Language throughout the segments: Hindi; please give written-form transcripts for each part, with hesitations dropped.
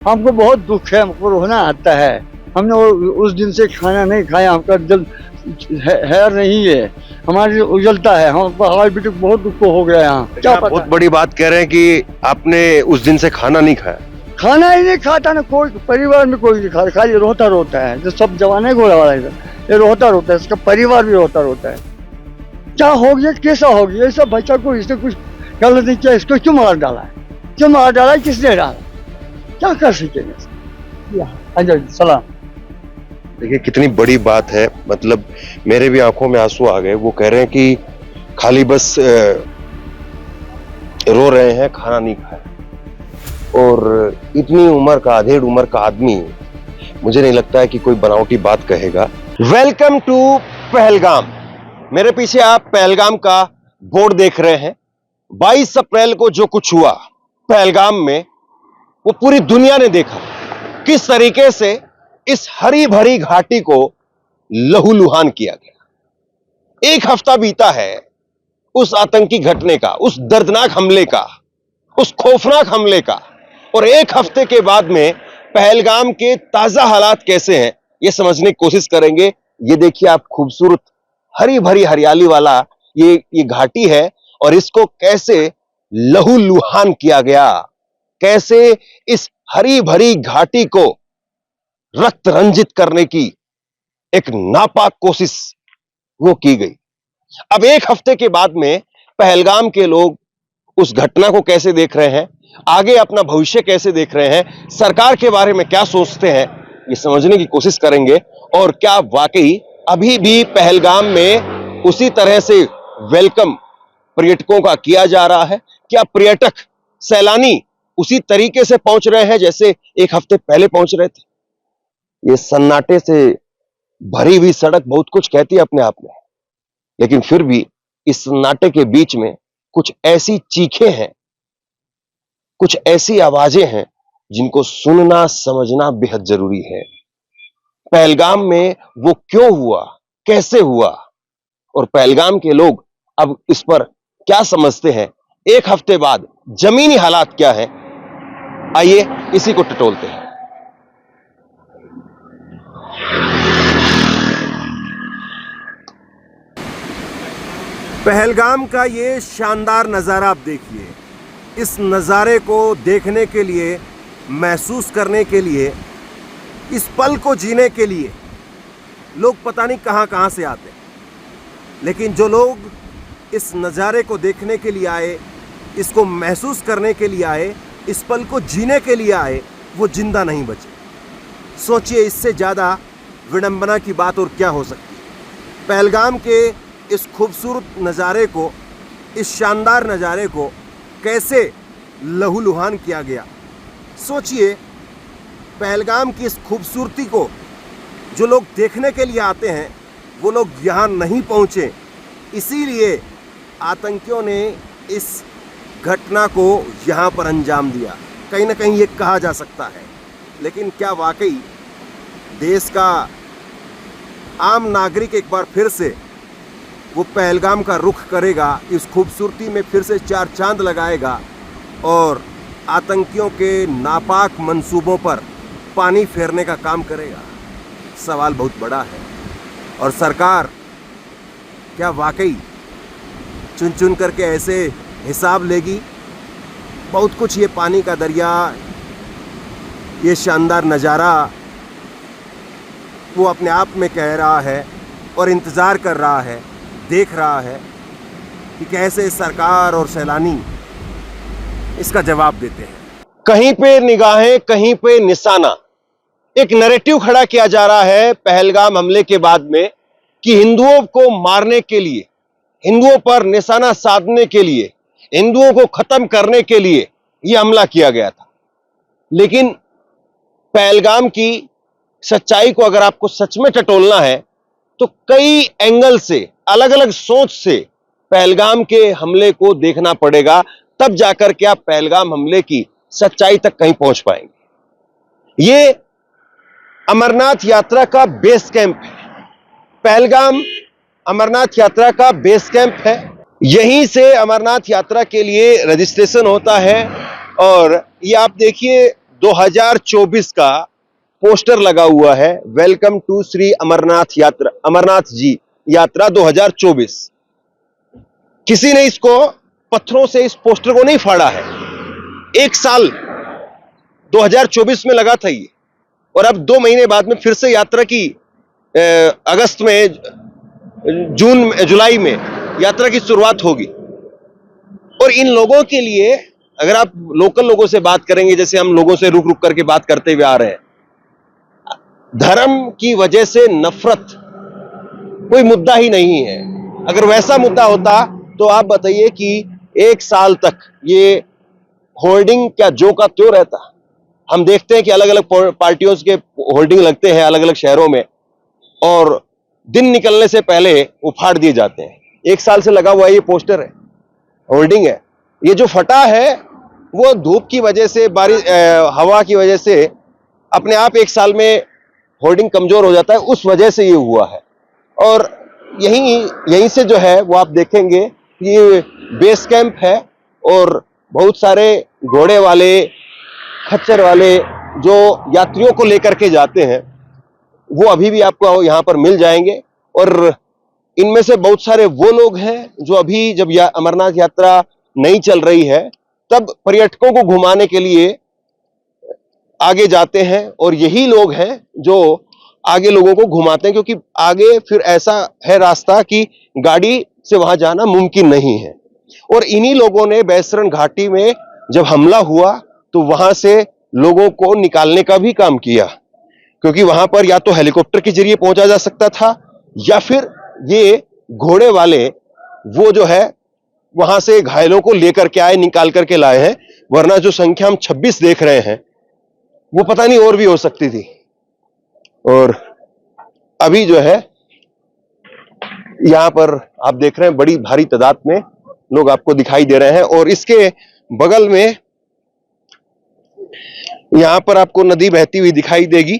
हमको बहुत दुख है, हमको रोना आता है। हमने उस दिन से खाना नहीं खाया, हमका दिल है नहीं है, हमारी उजलता है। हम हमारे बेटे को बहुत दुख हो गया यहाँ। क्या आप पता, बहुत बड़ी बात कह रहे हैं कि आपने उस दिन से खाना नहीं खाया। खाना ही नहीं खाता ना, कोई परिवार में कोई नहीं खाता, खाली रोता है। जो सब जवाने को ये रोता है, इसका परिवार भी रोता है। क्या हो गया, कैसा हो गया? ये सब बच्चा को इसने कुछ गलत नहीं किया, इसको क्यों मार डाला है? क्यों मार डाला है, किसने डाला? क्या कर सकेंगे? सलाम। देखिए कितनी बड़ी बात है, मतलब मेरे भी आंखों में आंसू आ गए। वो कह रहे हैं कि खाली बस रो रहे हैं, खाना नहीं खाया। और इतनी उम्र का, अधेड़ उम्र का आदमी, मुझे नहीं लगता है कि कोई बनावटी बात कहेगा। Welcome to Pahalgam. मेरे पीछे आप पहलगाम का बोर्ड देख रहे हैं। 22 अप्रैल को जो कुछ हुआ पहलगाम में, वो पूरी दुनिया ने देखा। किस तरीके से इस हरी भरी घाटी को लहूलुहान किया गया। एक हफ्ता बीता है उस आतंकी घटने का, उस दर्दनाक हमले का, उस खौफनाक हमले का, और एक हफ्ते के बाद में पहलगाम के ताजा हालात कैसे हैं ये समझने की कोशिश करेंगे। ये देखिए आप, खूबसूरत हरी भरी हरियाली वाला ये घाटी है, और इसको कैसे लहूलुहान किया गया, कैसे इस हरी भरी घाटी को रक्त रंजित करने की एक नापाक कोशिश वो की गई। अब एक हफ्ते के बाद में पहलगाम के लोग उस घटना को कैसे देख रहे हैं, आगे अपना भविष्य कैसे देख रहे हैं, सरकार के बारे में क्या सोचते हैं, ये समझने की कोशिश करेंगे। और क्या वाकई अभी भी पहलगाम में उसी तरह से वेलकम पर्यटकों का किया जा रहा है? क्या पर्यटक, सैलानी उसी तरीके से पहुंच रहे हैं जैसे एक हफ्ते पहले पहुंच रहे थे? ये सन्नाटे से भरी हुई सड़क बहुत कुछ कहती है अपने आप में, लेकिन फिर भी इस सन्नाटे के बीच में कुछ ऐसी चीखें हैं, कुछ ऐसी आवाजें हैं जिनको सुनना समझना बेहद जरूरी है। पहलगाम में वो क्यों हुआ, कैसे हुआ, और पहलगाम के लोग अब इस पर क्या समझते हैं, एक हफ्ते बाद जमीनी हालात क्या है, आइए इसी को टटोलते हैं। पहलगाम का ये शानदार नज़ारा आप देखिए। इस नज़ारे को देखने के लिए, महसूस करने के लिए, इस पल को जीने के लिए लोग पता नहीं कहाँ कहाँ से आते हैं। लेकिन जो लोग इस नज़ारे को देखने के लिए आए, इसको महसूस करने के लिए आए, इस पल को जीने के लिए आए, वो जिंदा नहीं बचे। सोचिए, इससे ज़्यादा विडंबना की बात और क्या हो सकती है। पहलगाम के इस खूबसूरत नज़ारे को, इस शानदार नज़ारे को कैसे लहूलुहान किया गया। सोचिए, पहलगाम की इस खूबसूरती को जो लोग देखने के लिए आते हैं, वो लोग यहाँ नहीं पहुँचे, इसीलिए आतंकियों ने इस घटना को यहाँ पर अंजाम दिया। कहीं ना कहीं ये कहा जा सकता है। लेकिन क्या वाकई देश का आम नागरिक एक बार फिर से वो पहलगाम का रुख करेगा, इस खूबसूरती में फिर से चार चांद लगाएगा और आतंकियों के नापाक मंसूबों पर पानी फेरने का काम करेगा? सवाल बहुत बड़ा है। और सरकार क्या वाकई चुन चुन करके ऐसे हिसाब लेगी? बहुत कुछ ये पानी का दरिया, ये शानदार नज़ारा वो अपने आप में कह रहा है और इंतज़ार कर रहा है, देख रहा है कि कैसे सरकार और सैलानी इसका जवाब देते हैं। कहीं पे निगाहें, कहीं पे निशाना। एक नैरेटिव खड़ा किया जा रहा है पहलगाम हमले के बाद में कि हिंदुओं को मारने के लिए, हिंदुओं पर निशाना साधने के लिए, हिंदुओं को खत्म करने के लिए यह हमला किया गया था। लेकिन पहलगाम की सच्चाई को अगर आपको सच में टटोलना है तो कई एंगल से, अलग अलग सोच से पहलगाम के हमले को देखना पड़ेगा, तब जाकर के आप पहलगाम हमले की सच्चाई तक कहीं पहुंच पाएंगे। ये अमरनाथ यात्रा का बेस कैंप है। पहलगाम अमरनाथ यात्रा का बेस कैंप है। यहीं से अमरनाथ यात्रा के लिए रजिस्ट्रेशन होता है। और ये आप देखिए, 2024 का पोस्टर लगा हुआ है, वेलकम टू श्री अमरनाथ यात्रा, अमरनाथ जी यात्रा 2024। किसी ने इसको पत्थरों से इस पोस्टर को नहीं फाड़ा है। एक साल 2024 में लगा था ये, और अब 2 महीने बाद में फिर से यात्रा की, अगस्त में, जुलाई में यात्रा की शुरुआत होगी। और इन लोगों के लिए, अगर आप लोकल लोगों से बात करेंगे, जैसे हम लोगों से रुक रुक करके बात करते हुए आ रहे हैं, धर्म की वजह से नफरत कोई मुद्दा ही नहीं है। अगर वैसा मुद्दा होता तो आप बताइए कि 1 साल तक ये होर्डिंग क्या जो का त्यों रहता। हम देखते हैं कि अलग अलग पार्टियों के होर्डिंग लगते हैं अलग अलग शहरों में, और दिन निकलने से पहले वो फाड़ दिए जाते हैं। 1 साल से लगा हुआ ये पोस्टर है, होर्डिंग है। ये जो फटा है वो धूप की वजह से, बारिश, हवा की वजह से अपने आप 1 साल में होर्डिंग कमजोर हो जाता है, उस वजह से ये हुआ है। और यहीं से जो है वो आप देखेंगे, ये बेस कैंप है, और बहुत सारे घोड़े वाले, खच्चर वाले जो यात्रियों को लेकर के जाते हैं, वो अभी भी आपको यहाँ पर मिल जाएंगे। और इनमें से बहुत सारे वो लोग हैं जो अभी, जब अमरनाथ यात्रा नहीं चल रही है, तब पर्यटकों को घुमाने के लिए आगे जाते हैं, और यही लोग हैं जो आगे लोगों को घुमाते हैं, क्योंकि आगे फिर ऐसा है रास्ता कि गाड़ी से वहां जाना मुमकिन नहीं है। और इन्हीं लोगों ने बैसरन घाटी में जब हमला हुआ तो वहां से लोगों को निकालने का भी काम किया, क्योंकि वहां पर या तो हेलीकॉप्टर के जरिए पहुंचा जा सकता था, या फिर ये घोड़े वाले वो जो है वहां से घायलों को लेकर के आए, निकाल करके लाए हैं। वरना जो संख्या हम 26 देख रहे हैं वो पता नहीं और भी हो सकती थी। और अभी जो है यहां पर आप देख रहे हैं बड़ी भारी तादाद में लोग आपको दिखाई दे रहे हैं, और इसके बगल में यहां पर आपको नदी बहती हुई दिखाई देगी।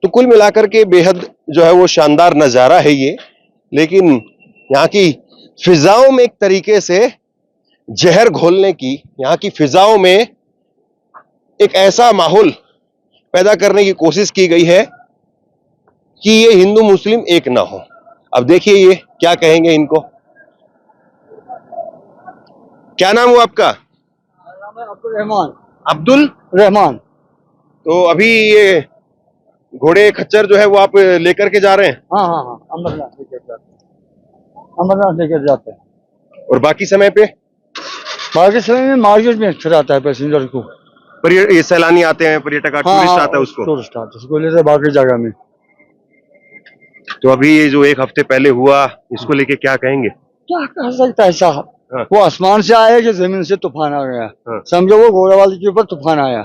तो कुल मिलाकर के बेहद जो है वो शानदार नजारा है ये। लेकिन यहाँ की फिजाओं में एक तरीके से जहर घोलने की, यहाँ की फिजाओं में एक ऐसा माहौल पैदा करने की कोशिश की गई है कि ये हिंदू मुस्लिम एक ना हो। अब देखिए ये क्या कहेंगे इनको। क्या नाम हुआ आपका? नाम है अब्दुल रहमान। अब्दुल रहमान। तो अभी ये घोड़े खच्चर जो है वो आप लेकर के जा रहे हैं? हाँ हाँ हाँ, अमरनाथ लेकर जाते हैं, अमरनाथ लेकर जाते हैं। और बाकी समय पे? बाकी समय में मार्केट में फिराता है पैसेंजर को। ये सैलानी आते हैं, पर्यटक, टूरिस्ट आता है उसको? टूरिस्ट आता है उसको लेते हैं बाकी जगह में। तो अभी ये जो 1 हफ्ते पहले हुआ, इसको लेके क्या कहेंगे? क्या कह सकता है साहब? हाँ। वो आसमान से आया कि जमीन से तूफान आ गया। हाँ। समझो वो घोड़े वाले के ऊपर तूफान आया,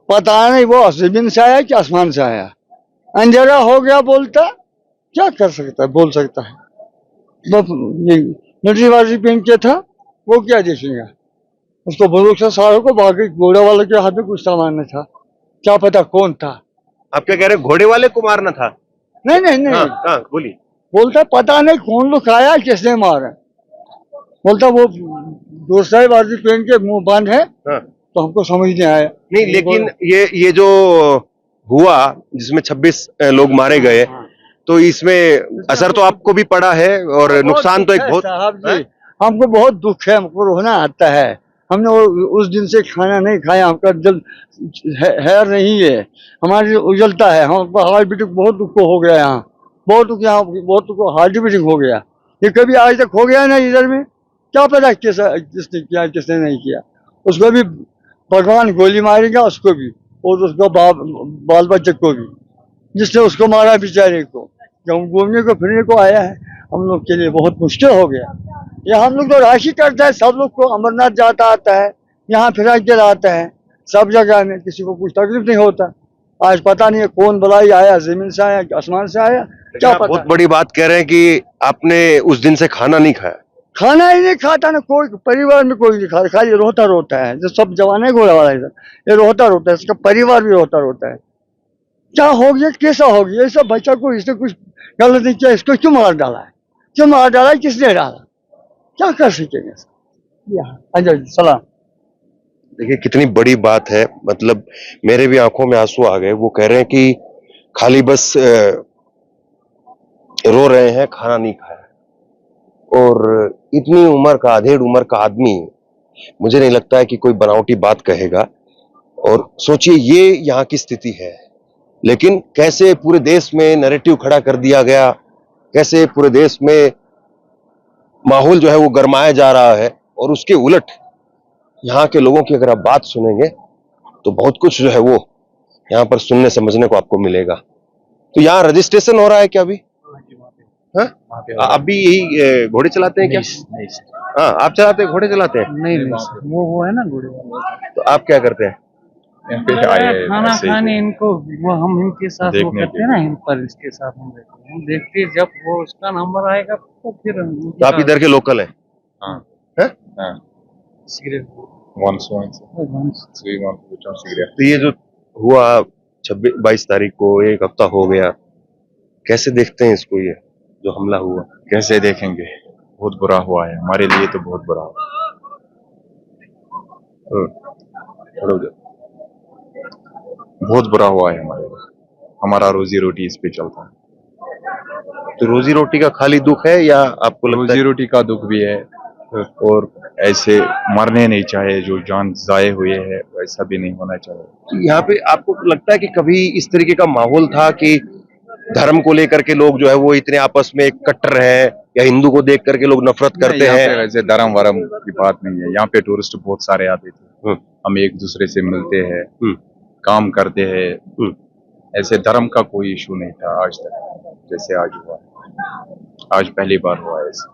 पता नहीं वो जमीन से आया कि आसमान से आया। अंधेरा हो गया बोलता, क्या कर सकता है, बोल सकता है। ये मिलिट्री वाली पहन के था, वो क्या देखेगा उसको? भरोसा सारों को, बाकी घोड़े वाले के हाथ में कुछ सामान नहीं था, क्या पता कौन था। आप क्या कह रहे हैं, घोड़े वाले को मारना था? नहीं नहीं नहीं। हाँ, बोलिए। बोलता पता नहीं कौन लोग आया, किसने मारा। बोलता वो दूसरा बाजी पहन के मुंह बंद है। हाँ। तो हमको समझ नहीं आया। नहीं, लेकिन ये जो हुआ जिसमें 26 लोग मारे गए, तो इसमें असर तो आपको भी पड़ा है, और नुकसान तो एक बहुत। साहब जी, हमको बहुत दुख है, हमको रोना आता है। हमने उस दिन से खाना नहीं खाया, हमका दिल हैर नहीं है, हमारी उजलता है। हम हार्ट बीटिंग बहुत दुख हो गया, यहाँ बहुत दुख, यहाँ बहुत दुख, हार्ट बीटिंग हो गया। ये कभी आज तक हो गया ना इधर में, क्या पता किसने किया किसने नहीं किया। उसको भी भगवान गोली मारेगा, उसको भी, और उसको बाल बच्चे को भी, जिसने उसको मारा बेचारे को। जब हम घूमने को फिरने को आया है, हम लोग के लिए बहुत मुश्किल हो गया। ये हम लोग तो राशि करता है, सब लोग को अमरनाथ जाता आता है, यहाँ फिरा के आता है सब जगह में, किसी को कुछ तकलीफ नहीं होता। आज पता नहीं है कौन बलाई आया, जमीन से आया आसमान से आया, क्या पता। बहुत बड़ी बात कह रहे हैं कि आपने उस दिन से खाना नहीं खाया। खाना ही नहीं खाता ना, कोई परिवार में कोई नहीं खाता, खाली रोता है। जो सब जवान है घोड़ा वाला इधर, ये रोता है, इसका परिवार भी रोता है। क्या हो गया, कैसा हो गया? ये सब बच्चा को इसने कुछ गलत नहीं किया, इसको क्यों मार डाला है? क्यों मार डाला है, किसने डाला? क्या कर सकेंगे? अच्छा सलाम। देखिए कितनी बड़ी बात है, मतलब मेरे भी आंखों में आंसू आ गए। वो कह रहे हैं कि खाली बस रो रहे हैं, खाना नहीं खाया। और इतनी उम्र का, आधेड़ उम्र का आदमी, मुझे नहीं लगता है कि कोई बनावटी बात कहेगा। और सोचिए ये यहाँ की स्थिति है, लेकिन कैसे पूरे देश में नैरेटिव खड़ा कर दिया गया, कैसे पूरे देश में माहौल जो है वो गरमाया जा रहा है। और उसके उलट यहाँ के लोगों की अगर आप बात सुनेंगे तो बहुत कुछ जो है वो यहाँ पर सुनने समझने को आपको मिलेगा। तो यहाँ रजिस्ट्रेशन हो रहा है क्या अभी? हाँ? आप भी यही घोड़े चलाते हैं क्या? नहीं हाँ, आप चलाते हैं, घोड़े चलाते हैं? नहीं वो है ना घोड़े वाला। तो आप क्या करते हैं? खाना खाने इनको वो हम इनके साथ वो करते हैं ना, इन पर इसके साथ हम रहते हैं, हम देखते हैं जब वो उसका नंबर आएगा तो फिर तो आप इधर के लोकल हैं? हाँ हैं? हाँ सिगरेट तो ये जो हुआ 26-22 तारीख को, एक हफ्ता हो गया, कैसे देखते हैं इसको, ये जो हमला हुआ? कैसे देखेंगे, बहुत बुरा हुआ है हमारे लिए, तो बहुत बुरा हुआ। खड़ो जाओ। बहुत बुरा हुआ है हमारे लिए, हमारा रोजी रोटी इस पे चलता है। तो रोजी रोटी का खाली दुख है या आपको लगता रोजी है? रोटी का दुख भी है, और ऐसे मरने नहीं चाहे, जो जान जाए हुए है वैसा भी नहीं होना चाहिए। यहाँ पे आपको लगता है कि कभी इस तरीके का माहौल था कि धर्म को लेकर के लोग जो है वो इतने आपस में कट्टर हैं, या हिंदू को देख करके लोग नफरत करते यहाँ हैं? पे वैसे धर्म वरम की बात नहीं है, यहाँ पे टूरिस्ट बहुत सारे आते थे, हम एक दूसरे से मिलते हैं, काम करते हैं, ऐसे धर्म का कोई इशू नहीं था आज तक, जैसे आज हुआ, आज पहली बार हुआ है ऐसे।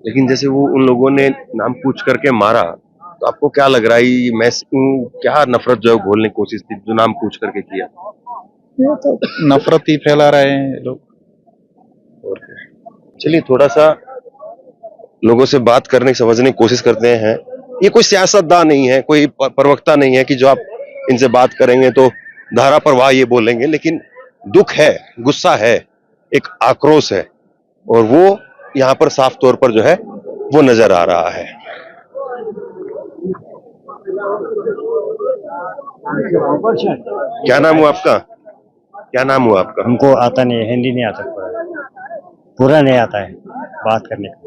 लेकिन जैसे वो उन लोगों ने नाम पूछ करके मारा, तो आपको क्या लग रहा है, ये क्या नफरत जो है घोलने की कोशिश थी, जो नाम पूछ करके किया? ये तो नफरत ही फैला रहे हैं लोग। और चलिए थोड़ा सा लोगों से बात करने समझने की कोशिश करते हैं। ये कोई सियासतदान नहीं है, कोई प्रवक्ता नहीं है कि जो आप इनसे बात करेंगे तो धारा प्रवाह ये बोलेंगे, लेकिन दुख है, गुस्सा है, एक आक्रोश है, और वो यहाँ पर साफ तौर पर जो है वो नजर आ रहा है। क्या नाम हुआ आपका? क्या नाम हुआ आपका? हमको आता नहीं है, हिंदी नहीं आता, पूरा नहीं आता है बात करने का।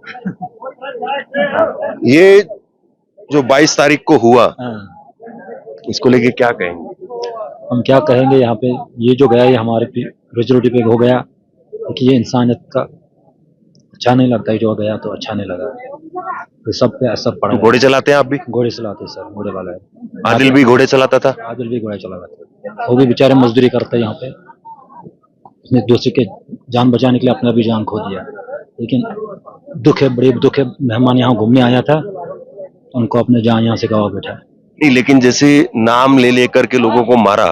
ये जो 22 तारीख को हुआ, इसको लेके क्या कहेंगे? हम क्या कहेंगे, यहाँ पे ये जो गया ये हमारे रोजी रोटी पे हो गया, कि ये इंसानियत का अच्छा नहीं लगता है, जो गया तो अच्छा नहीं लगा, तो सब पे असर पड़ा। तो घोड़े चलाते हैं आप भी? घोड़े चलाते सर, घोड़े वाला है। आदिल भी घोड़े चलाता था? आदिल भी घोड़े चलाता था, वो भी बेचारे मजदूरी करते हैं यहाँ पे, उसने दूसरे के जान बचाने के लिए अपना भी जान खो दिया। लेकिन दुख है, बड़ी दुख है, मेहमान यहाँ घूमने आया था, उनको अपने जान यहाँ से गवा बैठा। नहीं, लेकिन जैसे नाम ले लेकर के लोगों को मारा,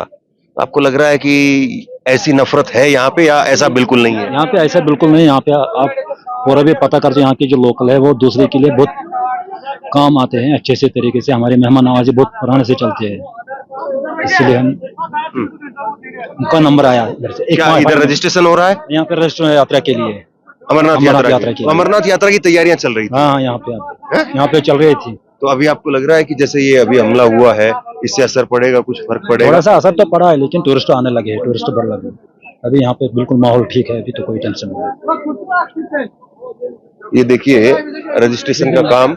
आपको लग रहा है कि ऐसी नफरत है यहाँ पे, या ऐसा बिल्कुल नहीं है? यहाँ पे ऐसा बिल्कुल नहीं। यहाँ पे आप पूरा भी पता करते, यहाँ के जो लोकल है वो दूसरे के लिए बहुत काम आते हैं, अच्छे से तरीके से, हमारे मेहमान नवाजी बहुत पुराने से चलते हैं, इसलिए हम उनका नंबर आया इधर से। क्या इधर रजिस्ट्रेशन हो रहा है? यहाँ पे रजिस्ट्रेशन यात्रा के लिए, अमरनाथ यात्रा के लिए। अमरनाथ यात्रा की तैयारियां चल रही थी? हाँ, यहाँ पे चल रही थी। तो अभी आपको लग रहा है कि जैसे ये अभी हमला हुआ है, इससे असर पड़ेगा, कुछ फर्क पड़ेगा? थोड़ा सा असर तो पड़ा है, लेकिन टूरिस्ट आने लगे हैं, टूरिस्ट बढ़ लगे। अभी यहाँ पे बिल्कुल माहौल ठीक है, अभी तो कोई टेंशन नहीं। ये देखिए रजिस्ट्रेशन का काम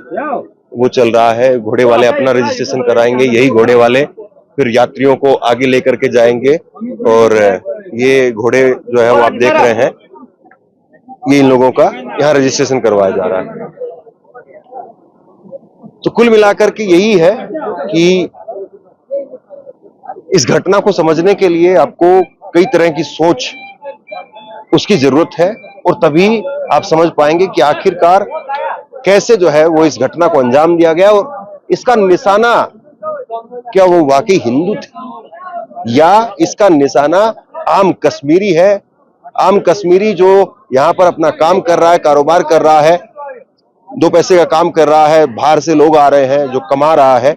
वो चल रहा है, घोड़े वाले अपना रजिस्ट्रेशन कराएंगे, यही घोड़े वाले फिर यात्रियों को आगे लेकर के जाएंगे, और ये घोड़े जो है वो आप देख रहे हैं, ये इन लोगों का यहाँ रजिस्ट्रेशन करवाया जा रहा है। तो कुल मिलाकर के यही है कि इस घटना को समझने के लिए आपको कई तरह की सोच उसकी जरूरत है, और तभी आप समझ पाएंगे कि आखिरकार कैसे जो है वो इस घटना को अंजाम दिया गया, और इसका निशाना क्या वो वाकई हिंदू थे, या इसका निशाना आम कश्मीरी है, आम कश्मीरी जो यहाँ पर अपना काम कर रहा है, कारोबार कर रहा है, दो पैसे का काम कर रहा है, बाहर से लोग आ रहे हैं जो कमा रहा है,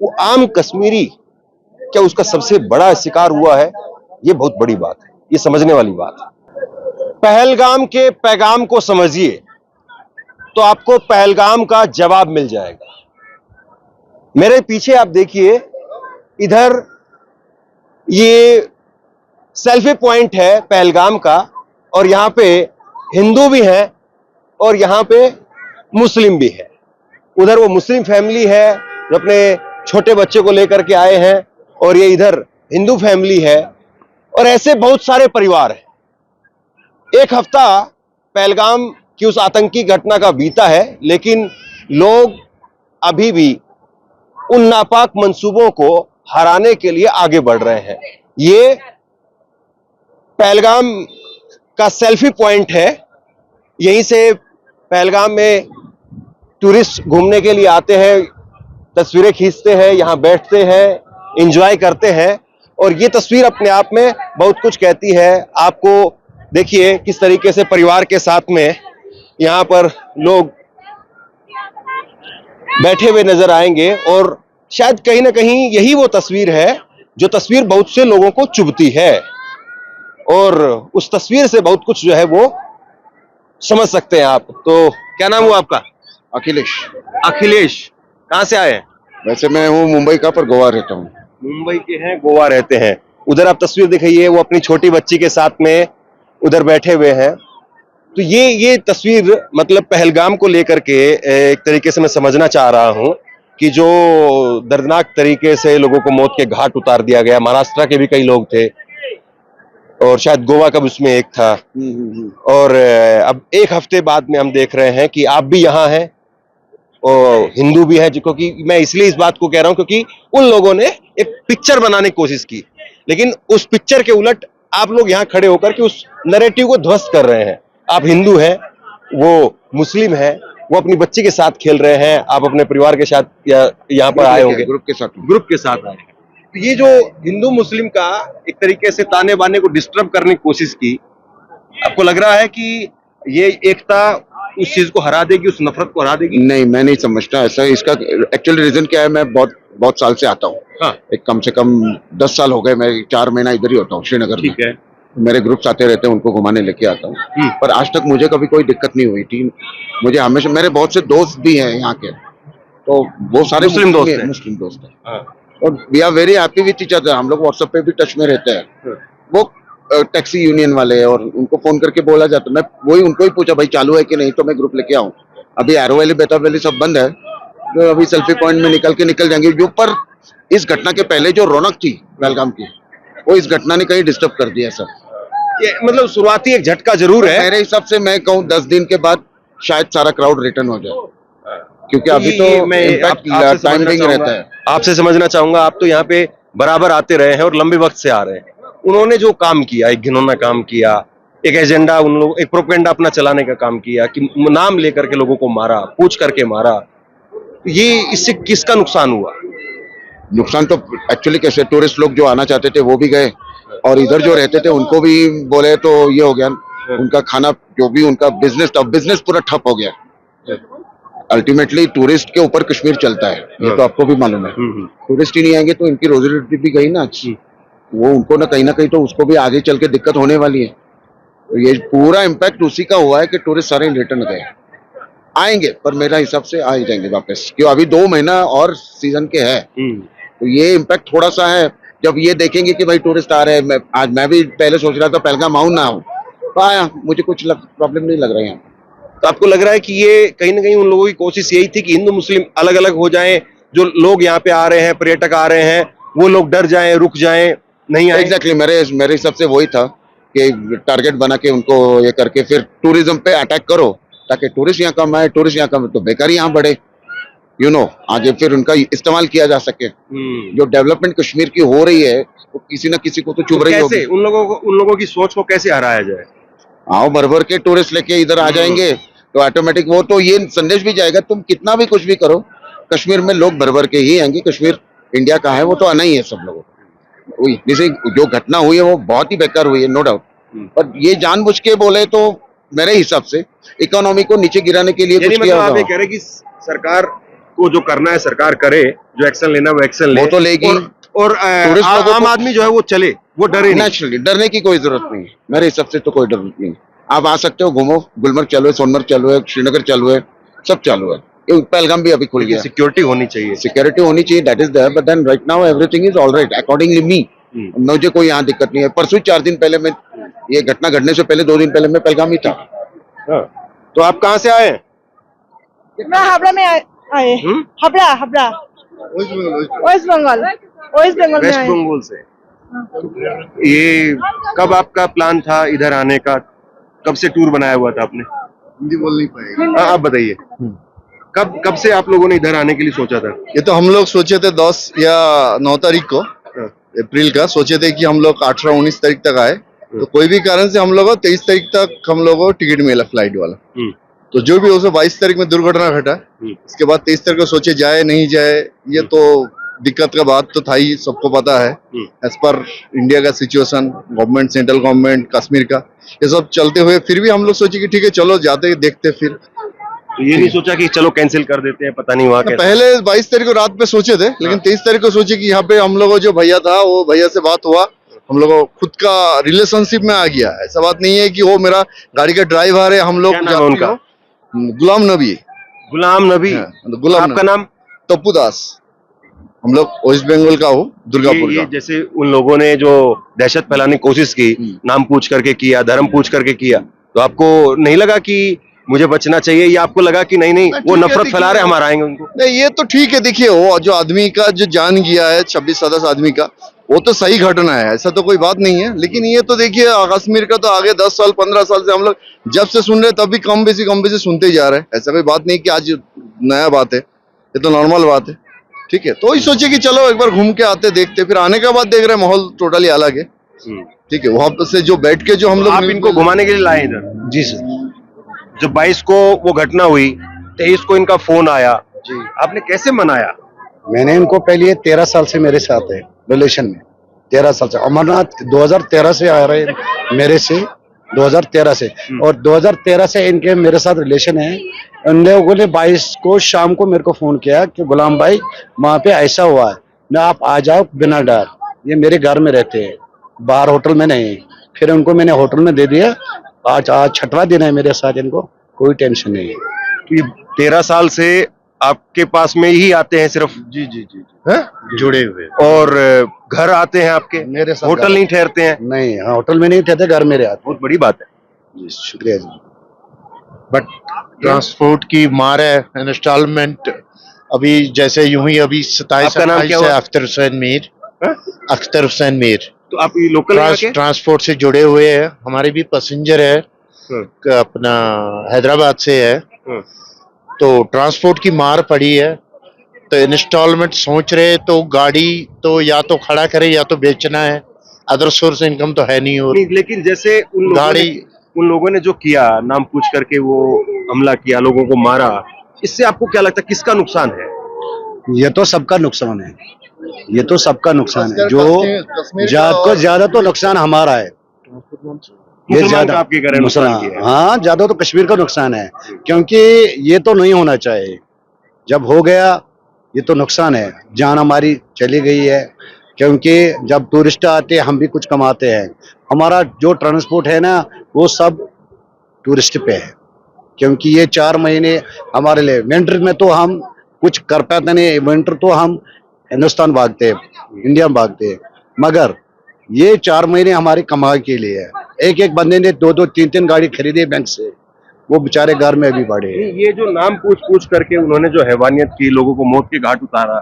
वो आम कश्मीरी क्या उसका सबसे बड़ा शिकार हुआ है? ये बहुत बड़ी बात है, ये समझने वाली बात है। पहलगाम के पैगाम को समझिए तो आपको पहलगाम का जवाब मिल जाएगा। मेरे पीछे आप देखिए, इधर ये सेल्फी पॉइंट है पहलगाम का, और यहाँ पे हिंदू भी हैं और यहाँ पे मुस्लिम भी है। उधर वो मुस्लिम फैमिली है जो अपने छोटे बच्चे को लेकर के आए हैं, और ये इधर हिंदू फैमिली है, और ऐसे बहुत सारे परिवार हैं। एक हफ्ता पहलगाम की उस आतंकी घटना का बीता है, लेकिन लोग अभी भी उन नापाक मंसूबों को हराने के लिए आगे बढ़ रहे हैं। ये पहलगाम का सेल्फी पॉइंट है। यहीं से पहलगाम में टूरिस्ट घूमने के लिए आते हैं, तस्वीरें खींचते हैं, यहाँ बैठते हैं, एंजॉय करते हैं, और ये तस्वीर अपने आप में बहुत कुछ कहती है। आपको देखिए किस तरीके से परिवार के साथ में यहाँ पर लोग बैठे हुए नजर आएंगे, और शायद कहीं ना कहीं यही वो तस्वीर है जो तस्वीर बहुत से लोगों को चुभती है, और उस तस्वीर से बहुत कुछ जो है वो समझ सकते हैं आप। तो क्या नाम हुआ आपका? अखिलेश। अखिलेश, कहाँ से आए हैं? वैसे मैं हूँ मुंबई का, पर गोवा रहता हूँ। मुंबई के हैं, गोवा रहते हैं। उधर आप तस्वीर दिखाइए, वो अपनी छोटी बच्ची के साथ में उधर बैठे हुए हैं। तो ये तस्वीर मतलब पहलगाम को लेकर के एक तरीके से मैं समझना चाह रहा हूं कि जो दर्दनाक तरीके से लोगों को मौत के घाट उतार दिया गया। महाराष्ट्र के भी कई लोग थे, और शायद गोवा का भी उसमें एक था। और अब एक हफ्ते बाद में हम देख रहे हैं कि आप भी यहाँ हैं और हिंदू भी हैं, क्योंकि मैं इसलिए इस बात को कह रहा हूं क्योंकि उन लोगों ने एक पिक्चर बनाने की कोशिश की, लेकिन उस पिक्चर के उलट आप लोग यहाँ खड़े होकर के उस नैरेटिव को ध्वस्त कर रहे हैं। आप हिंदू हैं, वो मुस्लिम है, वो अपनी बच्ची के साथ खेल रहे हैं, आप अपने परिवार के साथ यहाँ पर आए होंगे, ग्रुप के साथ आए हैं। तो ये जो हिंदू मुस्लिम का एक तरीके से ताने बाने को डिस्टर्ब करने की कोशिश की, आपको लग रहा है कि ये एकता उस चीज को हरा देगी, उस नफरत को हरा देगी? नहीं, मैं नहीं समझता ऐसा। इसका एक्चुअल रीजन क्या है, मैं बहुत साल से आता हूँ। हाँ। एक कम से कम 10 साल हो गए। मैं 4 महीना इधर ही होता हूँ, श्रीनगर में। ठीक है। मेरे ग्रुप्स आते रहते हैं, उनको घुमाने लेके आता हूँ, पर आज तक मुझे कभी कोई दिक्कत नहीं हुई थी। मुझे हमेशा, मेरे बहुत से दोस्त भी हैं यहाँ के, तो वो सारे मुस्लिम दोस्त हैं। हाँ। और we are very happy with each other. हम लोग व्हाट्सएप पे भी टच में रहते हैं। वो टैक्सी यूनियन वाले हैं, और उनको फोन करके बोला जाता है। मैं वही उनको ही पूछा, भाई चालू है कि नहीं, तो मैं ग्रुप लेके आऊँ। अभी एरो वैली, बेताब वैली सब बंद है, तो अभी सेल्फी पॉइंट में निकल जाएंगे। जो पर इस घटना के पहले जो रौनक थी पहलगाम की, वो इस घटना ने कहीं डिस्टर्ब कर दिया सब। ये मतलब शुरुआती एक झटका जरूर है। मेरे हिसाब से मैं कहूँ 10 दिन के बाद शायद सारा क्राउड रिटर्न हो जाए, क्योंकि अभी तो टाइमिंग रहता है। आपसे समझना चाहूंगा, आप तो यहाँ पे बराबर आते रहे हैं और लंबे वक्त से आ रहे हैं। उन्होंने जो काम किया, एक घिनौना काम किया, एक एजेंडा, उन लोग एक प्रोपेगेंडा अपना चलाने का काम किया कि नाम लेकर के लोगों को मारा, पूछ करके मारा, ये इससे किसका नुकसान हुआ? नुकसान तो एक्चुअली कैसे, टूरिस्ट लोग जो आना चाहते थे वो भी गए, और इधर जो रहते थे उनको भी बोले तो ये हो गया। उनका खाना, जो भी उनका बिजनेस था, बिजनेस पूरा ठप हो गया। अल्टीमेटली टूरिस्ट के ऊपर कश्मीर चलता है, ये तो आपको भी मालूम है। टूरिस्ट ही नहीं आएंगे तो इनकी रोजी रोटी भी गई ना। वो उनको ना कहीं तो उसको भी आगे चल के दिक्कत होने वाली है। तो ये पूरा इम्पैक्ट उसी का हुआ है कि टूरिस्ट सारे रिटर्न गए। आएंगे, पर मेरा हिसाब से आ ही जाएंगे वापस, क्यों अभी 2 महीना और सीजन के है। तो ये इम्पैक्ट थोड़ा सा है। जब ये देखेंगे कि भाई टूरिस्ट आ रहे हैं, आज मैं भी पहले सोच रहा था पहलगाम आऊं ना आऊं, तो आया, मुझे कुछ प्रॉब्लम नहीं लग रहा है यहाँ। तो आपको लग रहा है कि ये कहीं ना कहीं उन लोगों की कोशिश यही थी कि हिंदू मुस्लिम अलग अलग हो जाएं, जो लोग यहाँ पे आ रहे हैं, पर्यटक आ रहे हैं, वो लोग डर जाएं, रुक जाएं, नहीं आए? एग्जैक्टली, मेरे हिसाब से वही था कि टारगेट बना के उनको ये करके फिर टूरिज्म पे अटैक करो, ताकि टूरिस्ट यहाँ कम आए। टूरिस्ट यहाँ कम तो बेकारी यहाँ बढ़े, आगे फिर उनका इस्तेमाल किया जा सके। जो डेवलपमेंट कश्मीर की हो रही है, वो किसी ना किसी को तो चुभ रही होगी। उन लोगों की सोच को कैसे हराया जाए? आओ भर के टूरिस्ट लेके इधर आ जाएंगे तो ऑटोमेटिक वो तो ये संदेश भी जाएगा, तुम कितना भी कुछ भी करो, कश्मीर में लोग भर के ही आएंगे। कश्मीर इंडिया का है, वो तो आना ही है सब लोगों को। जैसे जो घटना हुई है वो बहुत ही बेकार हुई है, नो डाउट, पर ये जानबूझ के बोले तो मेरे हिसाब से इकोनॉमी को नीचे गिराने के लिए कुछ किया। आप ये कह रहे कि सरकार को जो करना है सरकार करे, जो एक्शन लेना है वो एक्शन ले, वो तो लेगी, और आम आदमी जो है वो चले, वो डरे नहीं। नेचुरली डरने की कोई जरूरत नहीं है, मेरे हिसाब से तो कोई डर नहीं। आप आ सकते हो, घूमो, गुलमर्ग चालू है, सोनमर्ग चालू है, श्रीनगर चालू है, सब चालू है। पहलगाम भी अभी खुल गया। सिक्योरिटी होनी चाहिए। सिक्योरिटी होनी चाहिए, that is there, but then right now everything is alright accordingly me. मुझे कोई यहाँ दिक्कत नहीं है। परसों 4 दिन पहले मैं, ये घटना घटने से पहले 2 दिन पहले मैं पहलगाम ही था। हाँ। तो आप कहाँ से आए हैं? मैं हावड़ा में आए। हावड़ा हावड़ा वेस्ट बंगाल में वेस्ट आए। बंगाल से। ये कब आपका प्लान था इधर आने का? कब से टूर बनाया हुआ था आपने? हिंदी बोल नहीं पाएगा। आप बताइए, कब से आप लोगों ने इधर आने के लिए सोचा था? ये तो हम लोग सोचे थे 10 या 9 तारीख को अप्रैल का, सोचे थे कि हम लोग 18-19 तारीख तक आए। तो कोई भी कारण से हम लोग को 23 तारीख तक हम लोग को टिकट मिला फ्लाइट वाला। तो जो भी उसे 22 तारीख में दुर्घटना घटा, इसके बाद 23 तारीख को सोचे जाए नहीं जाए, ये तो दिक्कत का बात तो था ही, सबको पता है। एज पर इंडिया का situation, government, central government, Kashmir का, ये सब चलते हुए फिर भी हम लोग सोचे कि ठीक है चलो जाते देखते। फिर तो ये नहीं सोचा कि चलो कैंसिल कर देते हैं, पता नहीं वहाँ कैसा। पहले 22 तारीख को रात पे सोचे थे, लेकिन 23 तारीख को सोचे कि यहाँ पे हम लोगों जो भैया था, वो भैया से बात हुआ, हम लोगों खुद का रिलेशनशिप में आ गया। ऐसा बात नहीं है कि वो मेरा गाड़ी का ड्राइवर है, हम लोग क्या नाम है उनका? गुलाम नबी। गुलाम नबी। गुलाम आपका नबी। नाम? टप्पू दास। हम लोग वेस्ट बंगाल का हूँ, दुर्गापुर ये का। जैसे उन लोगों ने जो दहशत फैलाने की कोशिश की, नाम पूछ करके किया, धर्म पूछ करके किया, तो आपको नहीं लगा कि मुझे बचना चाहिए, या आपको लगा कि नहीं वो नफरत फैला रहे, हम हराएंगे उनको? नहीं, ये तो ठीक है। देखिए, वो जो आदमी का जो जान गया है 26-27 आदमी का, वो तो सही घटना है, ऐसा तो कोई बात नहीं है। लेकिन ये तो देखिए कश्मीर का तो आगे 10 साल 15 साल से हम लोग जब से सुन रहे तब भी कम बेसी सुनते ही जा रहे हैं। ऐसा कोई बात नहीं कि आज नया बात है, ये तो नॉर्मल बात है। ठीक है, तो वही सोचे कि चलो एक बार घूम के आते देखते। फिर आने के बाद देख रहे माहौल टोटली अलग है। ठीक है, वहां से जो बैठ के जो हम लोग, आप इनको घुमाने के लिए लाए इधर? जी सर। जब 22 को वो घटना हुई, 23 को इनका फोन आया जी, आपने कैसे मनाया? मैंने इनको पहले 13 साल से मेरे साथ है रिलेशन में, 13 साल से। अमरनाथ 2013 से आ रहे मेरे से, 2013 से, और 2013 से इनके मेरे साथ रिलेशन है। उन लोगों ने 22 को शाम को मेरे को फोन किया कि गुलाम भाई वहाँ पे ऐसा हुआ है, ना आप आ जाओ बिना डर। ये मेरे घर में रहते हैं, बाहर होटल में नहीं। फिर उनको मैंने होटल में दे दिया। आज 6वां दिन है मेरे साथ, इनको कोई टेंशन नहीं है। तो ये 13 साल से आपके पास में ही आते हैं सिर्फ? जी जी जी है? जुड़े हुए। और घर आते हैं आपके? मेरे साथ होटल नहीं ठहरते हैं? नहीं, हाँ, होटल में नहीं ठहरते, घर मेरे आते। बहुत बड़ी बात है जी, शुक्रिया जी। बट ट्रांसपोर्ट की मार है, इंस्टॉलमेंट अभी जैसे यूं ही अभी 27 आपका नाम क्या से हुआ? अख्तर हुसैन मीर। अख्तर हुसैन मीर तो आप ये लोकल के? ट्रांसपोर्ट से जुड़े हुए हैं। हमारे भी पैसेंजर है, अपना हैदराबाद से है। तो ट्रांसपोर्ट की मार पड़ी है, तो इंस्टॉलमेंट सोच रहे, तो गाड़ी तो या तो खड़ा करे या तो बेचना है, अदर सोर्स इनकम तो है नहीं। और नहीं, लेकिन जैसे उन लोगों ने जो किया, नाम पूछ करके वो हमला किया, लोगों को मारा, इससे आपको क्या लगता है किसका नुकसान है? ये तो सबका नुकसान है, ये तो सबका नुकसान है। जो ज्यादा तो नुकसान हमारा है, ये ज्यादा आपके घर नुकसान की है। हाँ, ज्यादा तो कश्मीर का नुकसान है, क्योंकि ये तो नहीं होना चाहिए। जब हो गया ये तो नुकसान है, जान हमारी चली गई है। क्योंकि जब टूरिस्ट आते हैं हम भी कुछ कमाते हैं। हमारा जो ट्रांसपोर्ट है ना, वो सब टूरिस्ट पे है। क्योंकि ये 4 महीने हमारे लिए, विंटर में तो हम कुछ कर पाते नहीं, विंटर तो हम हिंदुस्तान भागते हैं, इंडिया में भागते हैं। मगर ये 4 महीने हमारी कमाई के लिए है। एक एक बंदे ने 2-2, 3-3 गाड़ी खरीदी बैंक से, वो बेचारे घर में भी बढ़े। ये जो नाम पूछ करके उन्होंने जो हैवानियत की, लोगों को मौत के घाट उतारा,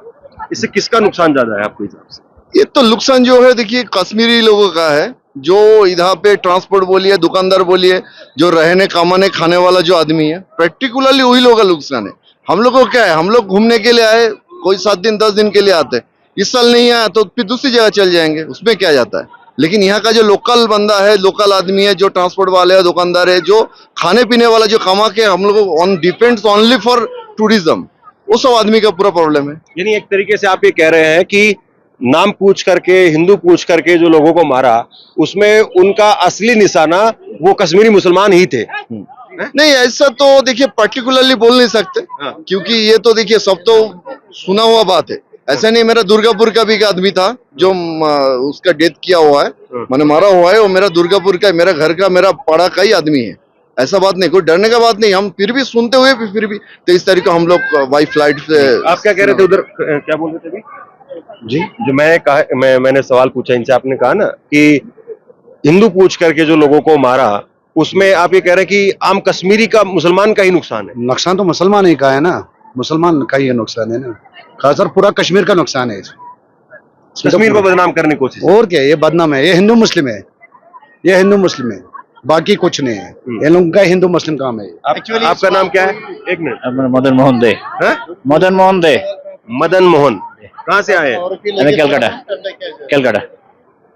इससे किसका नुकसान ज्यादा है आपके हिसाब से? ये तो नुकसान जो है देखिए कश्मीरी लोगों का है, जो इधर पे ट्रांसपोर्ट बोलिए, दुकानदार बोलिए, जो रहने कमाने खाने वाला जो आदमी है, पर्टिकुलरली वही लोगों का नुकसान है। हम लोग को क्या है, हम लोग घूमने के लिए आए, कोई 7 दिन 10 दिन के लिए आते हैं। इस साल नहीं आया तो फिर दूसरी जगह चल जाएंगे, उसमें क्या जाता है। लेकिन यहाँ का जो लोकल बंदा है, लोकल आदमी है, जो ट्रांसपोर्ट वाले है, दुकानदार है, जो खाने पीने वाला, जो कमा के हम लोग on depends only for tourism, वो सब आदमी का पूरा प्रॉब्लम है। यानी एक तरीके से आप ये कह रहे हैं कि नाम पूछ करके, हिंदू पूछ करके जो लोगों को मारा, उसमें उनका असली निशाना वो कश्मीरी मुसलमान ही थे। नहीं, ऐसा तो देखिए पर्टिकुलरली बोल नहीं सकते, क्योंकि ये तो देखिए सब तो सुना हुआ बात है। ऐसा नहीं, मेरा दुर्गापुर का भी एक आदमी था जो उसका डेथ किया हुआ है, मैंने मारा हुआ है, वो मेरा दुर्गापुर का, मेरा घर का, मेरा पाड़ा का ही आदमी है। ऐसा बात नहीं, कोई डरने का बात नहीं, हम फिर भी सुनते हुए भी फिर भी 23 तारीख को हम लोग बाई फ्लाइट से। आप क्या कह रहे थे उधर, क्या बोल रहे थे अभी जी? जो मैंने सवाल पूछा इनसे, आपने कहा ना कि हिंदू पूछ करके जो लोगों को मारा, उसमें आप ये कह रहे हैं कि आम कश्मीरी का, मुसलमान का ही नुकसान है। नुकसान तो मुसलमान ही का है ना, मुसलमान का ही नुकसान है ना, खासकर पूरा कश्मीर का नुकसान है। कश्मीर को बदनाम करने की कोशिश। और क्या, ये बदनाम है, ये हिंदू मुस्लिम है, ये हिंदू मुस्लिम है, बाकी कुछ नहीं है, ये लोगों का हिंदू मुस्लिम काम है। आपका नाम क्या है? एक मिनट। मदन मोहन दे। मदन मोहन दे। मदन मोहन, कहाँ से आए हैं? कलकत्ता। कलकत्ता।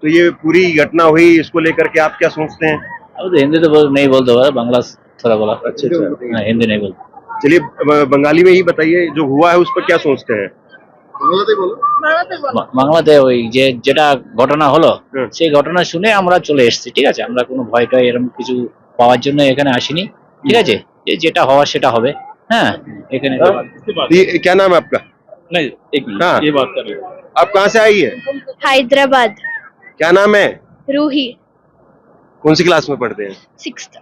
तो ये पूरी घटना हुई, इसको लेकर के आप क्या सोचते हैं? अब तो हिंदी तो नहीं बोलते, बांग्ला थोड़ा बोला। अच्छा, हिंदी नहीं बोलते। चलिए बंगाली में ही बताइए, जो हुआ है उस पर क्या सोचते हैं? বাংলাতে ওই যেটা ঘটনা হলো সেই ঘটনা শুনে আমরা চলে এসেছি, ঠিক আছে, আমরা কোনো ভয় টয় এরকম কিছু পাওয়ার জন্য এখানে আসিনি, ঠিক আছে, যেটা হওয়ার সেটা হবে। হ্যাঁ, এখানে क्या नाम है आपका? नहीं, एक मिनट, हाँ। ये बात कर रहे आप कहाँ से आई है? हैदराबाद। क्या नाम है? रूही। कौन सी क्लास में पढ़ते हैं? 6th।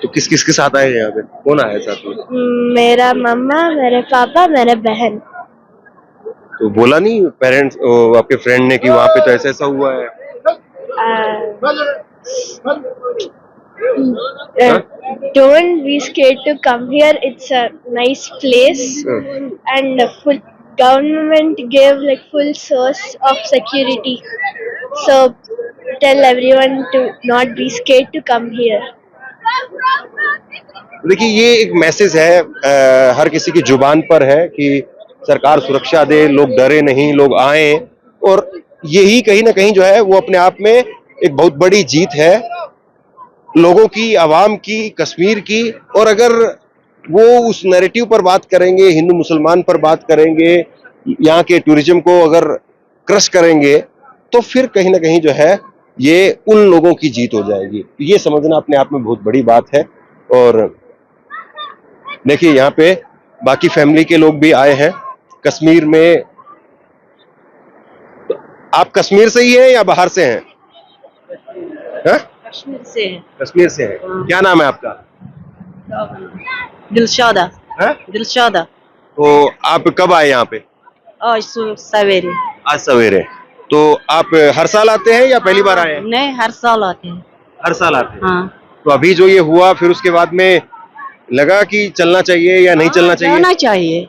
तो किस किस के साथ आए हैं यहाँ पे? कौन आया है साथ में? मेरा मम्मा, मेरे पापा, मेरे बहन। तो बोला नहीं पेरेंट्स, आपके फ्रेंड ने कि वहाँ पे तो ऐसा ऐसा हुआ है? Don't be scared to come here. It's a nice place, and full government gave like full source of security. So tell everyone to not be scared to come here. देखिए, ये एक मैसेज है, हर किसी की जुबान पर है कि सरकार सुरक्षा दे, लोग डरे नहीं, लोग आए, और यही कहीं ना कहीं जो है वो अपने आप में एक बहुत बड़ी जीत है लोगों की, आवाम की, कश्मीर की। और अगर वो उस नैरेटिव पर बात करेंगे, हिंदू मुसलमान पर बात करेंगे, यहाँ के टूरिज्म को अगर क्रश करेंगे, तो फिर कहीं ना कहीं जो है ये उन लोगों की जीत हो जाएगी। ये समझना अपने आप में बहुत बड़ी बात है। और देखिए, यहाँ पे बाकी फैमिली के लोग भी आए हैं कश्मीर में। आप कश्मीर से ही हैं या बाहर से हैं? कश्मीर से। कश्मीर से हैं। क्या नाम है आपका? दिलशादा। दिलशादा। तो आप कब आए यहाँ पे? आज सवेरे। आज सवेरे। तो आप हर साल आते हैं या पहली बार आए हैं? नहीं, हर साल आते हैं। हर साल आते हैं। हाँ। तो अभी जो ये हुआ, फिर उसके बाद में लगा कि चलना चाहिए या नहीं चलना चाहिए? जाना चाहिए,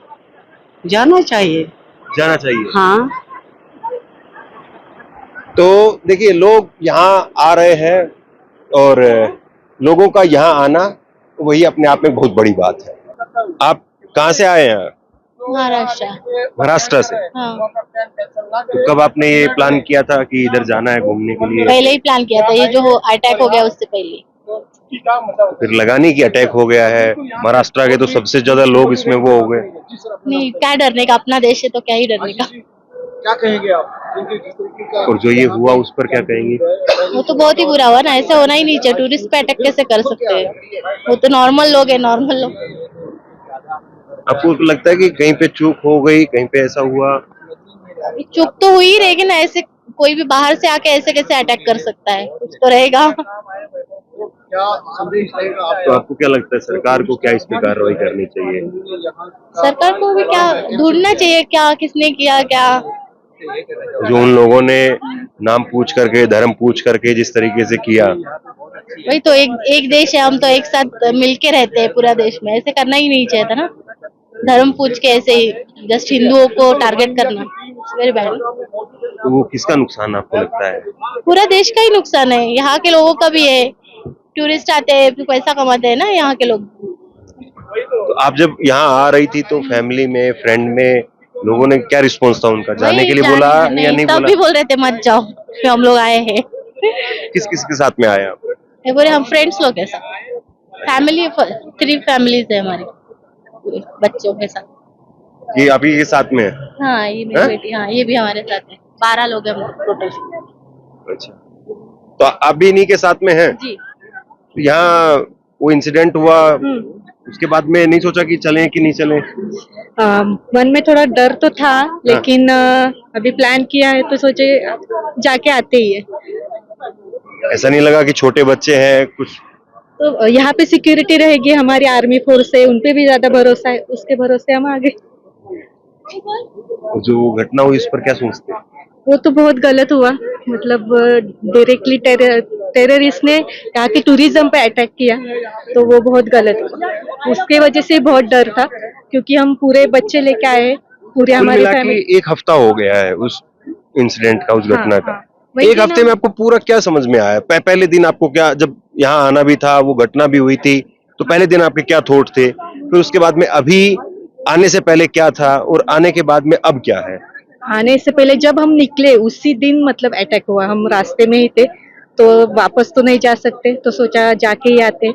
जाना चाहिए। जाना चाहिए। हाँ। तो देखिए, लोग यहाँ आ रहे हैं और लोगों का यहाँ आना वही अपने आप में बहुत बड़ी बात है। आप कहाँ से आए हैं? महाराष्ट्र। महाराष्ट्र से। हाँ। तो कब आपने ये प्लान किया था कि इधर जाना है घूमने के लिए? पहले ही प्लान किया था, ये जो अटैक हो गया उससे पहले। फिर लगा नहीं कि अटैक हो गया है? महाराष्ट्र के तो सबसे ज्यादा लोग इसमें वो हो गए। नहीं, क्या डरने का, अपना देश है तो क्या ही डरने का। क्या कहेंगे आप? और जो ये हुआ उस पर क्या कहेंगे? वो तो बहुत ही बुरा हुआ ना, ऐसे होना ही नहीं चाहिए। टूरिस्ट पे अटैक कैसे कर सकते हैं? वो तो नॉर्मल लोग है, नॉर्मल लोग। आपको तो लगता है कि कहीं पे चूक हो गई, कहीं पे ऐसा हुआ? चुप तो हुई रहेगी ना, ऐसे कोई भी बाहर से आके ऐसे कैसे अटैक कर सकता है? कुछ तो रहेगा। क्या संदेश रहेगा आप? तो आपको क्या लगता है सरकार को क्या इस पे कार्रवाई करनी चाहिए? सरकार को भी क्या ढूंढना चाहिए, क्या किसने किया क्या। जो उन लोगों ने नाम पूछ करके, धर्म पूछ करके जिस तरीके से किया। वही तो, एक देश है, हम तो एक साथ मिलके रहते हैं पूरा देश में, ऐसे करना ही नहीं चाहिए था ना। धर्म पूछ के ऐसे ही जस्ट हिंदुओं को टारगेट करना, वेरी बैड। तो वो किसका नुकसान आपको लगता है? पूरा देश का ही नुकसान है, यहाँ के लोगों का भी है। टूरिस्ट आते हैं, फिर पैसा कमाते हैं ना यहाँ के लोग। तो आप जब यहाँ आ रही थी तो फैमिली में, फ्रेंड में लोगों ने क्या रिस्पॉन्स था उनका? जाने के लिए बोला या नहीं तब बोला? भी बोल रहे थे मत जाओ, फिर हम लोग आए हैं। किस किस के साथ में आए आप? ये बोले हम फ्रेंड्स लोग के साथ, फैमिली 3 फैमिलीज है हमारी, पूरे बच्चों के साथ। ये अभी के साथ में है? हाँ, ये मेरी बेटी, हाँ ये भी हमारे साथ है। 12 लोग हैं टोटल। अच्छा, तो आप भी इन्हीं के साथ में हैं? जी। यहाँ वो इंसिडेंट हुआ, उसके बाद में नहीं सोचा कि चलें कि नहीं चलें? मन में थोड़ा डर तो था, लेकिन अभी प्लान किया है तो सोचे जाके आते ही है। ऐसा नहीं लगा कि छोटे बच्चे हैं कुछ? तो यहाँ पे सिक्योरिटी रहेगी, हमारी आर्मी फोर्स है, उन पे भी ज्यादा भरोसा है, उसके भरोसे हम आगे। जो घटना हुई इस पर क्या सोचते हैं? वो तो बहुत गलत हुआ, मतलब डायरेक्टली टेररिस्ट ने यहाँ के टूरिज्म पे अटैक किया, तो वो बहुत गलत हुआ। उसके वजह से बहुत डर था, क्योंकि हम पूरे बच्चे लेके आए, पूरे कुल हमारी मिला के फैमिली। 1 हफ्ता हो गया है उस इंसिडेंट का, उस हाँ, घटना का। हाँ, वही 1 हफ्ते ना। में आपको पूरा क्या समझ में आया? पहले दिन आपको क्या, जब यहाँ आना भी था, वो घटना भी हुई थी, तो पहले दिन आपके क्या थॉट थे? फिर उसके बाद में अभी आने से पहले क्या था और आने के बाद में अब क्या है? आने से पहले जब हम निकले उसी दिन मतलब अटैक हुआ, हम रास्ते में ही थे, तो वापस तो नहीं जा सकते, तो सोचा जाके ही आते।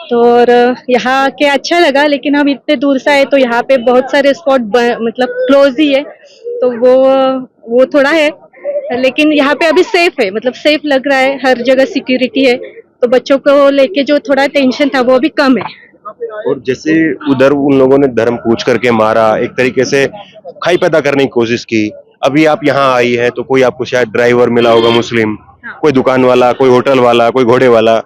तो और यहाँ के अच्छा लगा, लेकिन हम इतने दूर से आए तो यहाँ पे बहुत सारे स्पॉट मतलब क्लोज ही है, तो वो थोड़ा है, लेकिन यहाँ पे अभी सेफ है, मतलब सेफ लग रहा है, हर जगह सिक्योरिटी है, तो बच्चों को लेके जो थोड़ा टेंशन था वो अभी कम है। और जैसे उधर उन लोगों ने धर्म पूछ करके मारा, एक तरीके से खाई पैदा करने की कोशिश की, अभी आप यहाँ आई है तो कोई आपको शायद ड्राइवर मिला होगा मुस्लिम, कोई दुकान वाला, कोई होटल वाला, कोई घोड़े वाला,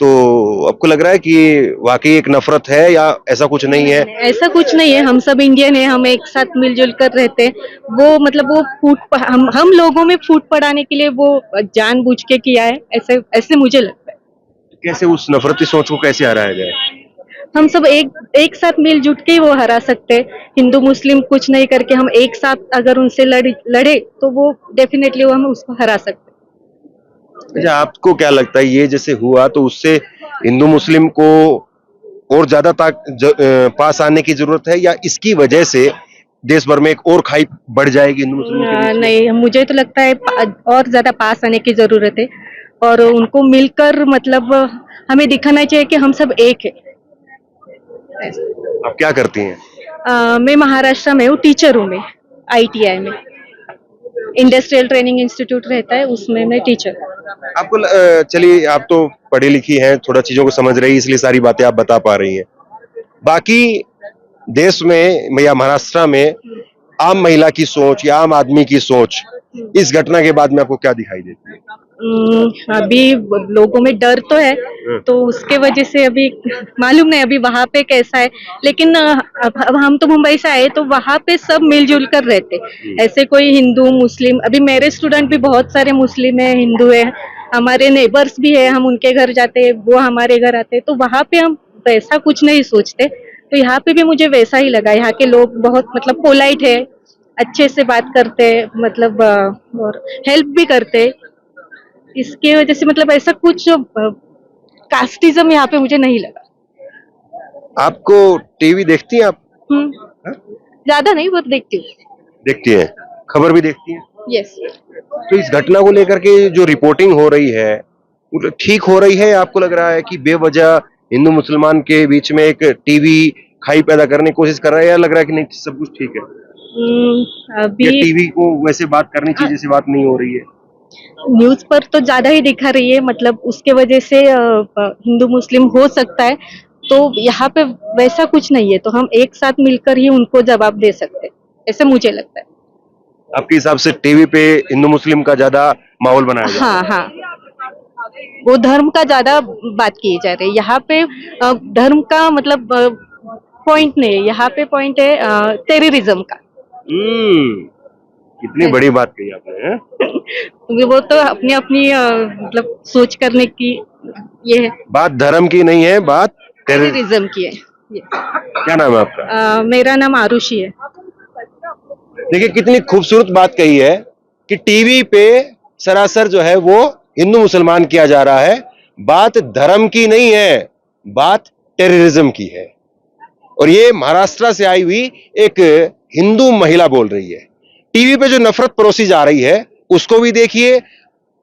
तो आपको लग रहा है कि वाकई एक नफरत है या ऐसा कुछ नहीं है? ऐसा कुछ नहीं है, हम सब इंडियन है, हम एक साथ मिलजुल कर रहते हैं। वो मतलब वो हम लोगों में फूट पड़ाने के लिए वो जानबूझ के किया है, ऐसे ऐसे मुझे लगता है। कैसे उस नफरती सोच को कैसे हराया जाए? हम सब एक साथ मिलजुल के वो हरा सकते हैं। हिंदू मुस्लिम कुछ नहीं करके हम एक साथ अगर उनसे लड़े तो वो डेफिनेटली वो हम उसको हरा सकते हैं। अच्छा, आपको क्या लगता है ये जैसे हुआ तो उससे हिंदू मुस्लिम को और ज्यादा पास आने की जरूरत है, या इसकी वजह से देश भर में एक और खाई बढ़ जाएगी हिंदू मुस्लिम के बीच में? नहीं, मुझे तो लगता है और ज्यादा पास आने की जरूरत है, और उनको मिलकर मतलब हमें दिखाना चाहिए कि हम सब एक है। आप क्या करती हैं? मैं महाराष्ट्र में हूँ, टीचर हूँ मैं, ITI में, इंडस्ट्रियल ट्रेनिंग इंस्टीट्यूट रहता है, उसमें मैं टीचर हूँ। आपको चलिए, आप तो पढ़ी लिखी हैं, थोड़ा चीजों को समझ रही है, इसलिए सारी बातें आप बता पा रही हैं। बाकी देश में या महाराष्ट्र में आम महिला की सोच या आम आदमी की सोच इस घटना के बाद में आपको क्या दिखाई देती है? अभी लोगों में डर तो है, तो उसके वजह से अभी मालूम नहीं अभी वहां पे कैसा है, लेकिन अब हम तो मुंबई से आए तो वहां पे सब मिलजुल कर रहते, ऐसे कोई हिंदू मुस्लिम, अभी मेरे स्टूडेंट भी बहुत सारे मुस्लिम है, हिंदू है, हमारे नेबर्स भी है, हम उनके घर जाते हैं, वो हमारे घर आते हैं, तो वहां पे हम वैसा कुछ नहीं सोचते। तो यहाँ पे भी मुझे वैसा ही लगा, यहाँ के लोग बहुत मतलब पोलाइट है, अच्छे से बात करते हैं, मतलब और हेल्प भी करते हैं। इसके वजह से मतलब ऐसा कुछ कास्टिज्म यहाँ पे मुझे नहीं लगा। आपको टीवी देखती हैं आप? ज्यादा नहीं, बहुत देखती हूँ। देखती हैं, खबर भी देखती हैं? यस। तो इस घटना को लेकर के जो रिपोर्टिंग हो रही है वो ठीक हो रही है, या आपको लग रहा है कि बेवजह हिंदू मुसलमान के बीच में एक टीवी खाई पैदा करने की कोशिश कर रहा है, या लग रहा है कि नहीं सब कुछ ठीक है? अभी टीवी को वैसे बात करनी चाहिए जैसे बात नहीं हो रही है? न्यूज पर तो ज्यादा ही दिखा रही है, मतलब उसके वजह से हिंदू मुस्लिम हो सकता है, तो यहाँ पे वैसा कुछ नहीं है, तो हम एक साथ मिलकर ही उनको जवाब दे सकते हैं, ऐसे मुझे लगता है। आपके हिसाब से टीवी पे हिंदू मुस्लिम का ज्यादा माहौल बनाया जा रहा है? हाँ हाँ, वो धर्म का ज्यादा बात की जा रही है, यहाँ पे धर्म का मतलब पॉइंट नहीं है, यहाँ पे पॉइंट है टेररिज्म का। कितनी बड़ी बात कही आपने, हैं? वो तो अपनी अपनी मतलब सोच करने की ये है। बात धर्म की नहीं है, बात टेररिज्म की है। क्या नाम है आपका? मेरा नाम आरुषि है। देखिए कितनी खूबसूरत बात कही है कि टीवी पे सरासर जो है वो हिंदू मुसलमान किया जा रहा है, बात धर्म की नहीं है, बात टेररिज्म की है। और ये महाराष्ट्र से आई हुई एक हिंदू महिला बोल रही है। टीवी पे जो नफरत परोसी जा रही है उसको भी देखिए,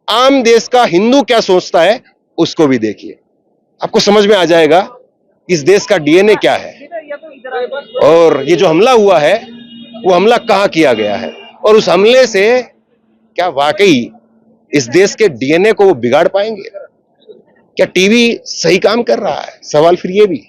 आम देश का हिंदू क्या सोचता है उसको भी देखिए, आपको समझ में आ जाएगा इस देश का डीएनए क्या है, और ये जो हमला हुआ है वो हमला कहां किया गया है, और उस हमले से क्या वाकई इस देश के डीएनए को वो बिगाड़ पाएंगे? क्या टीवी सही काम कर रहा है? सवाल फिर ये भी।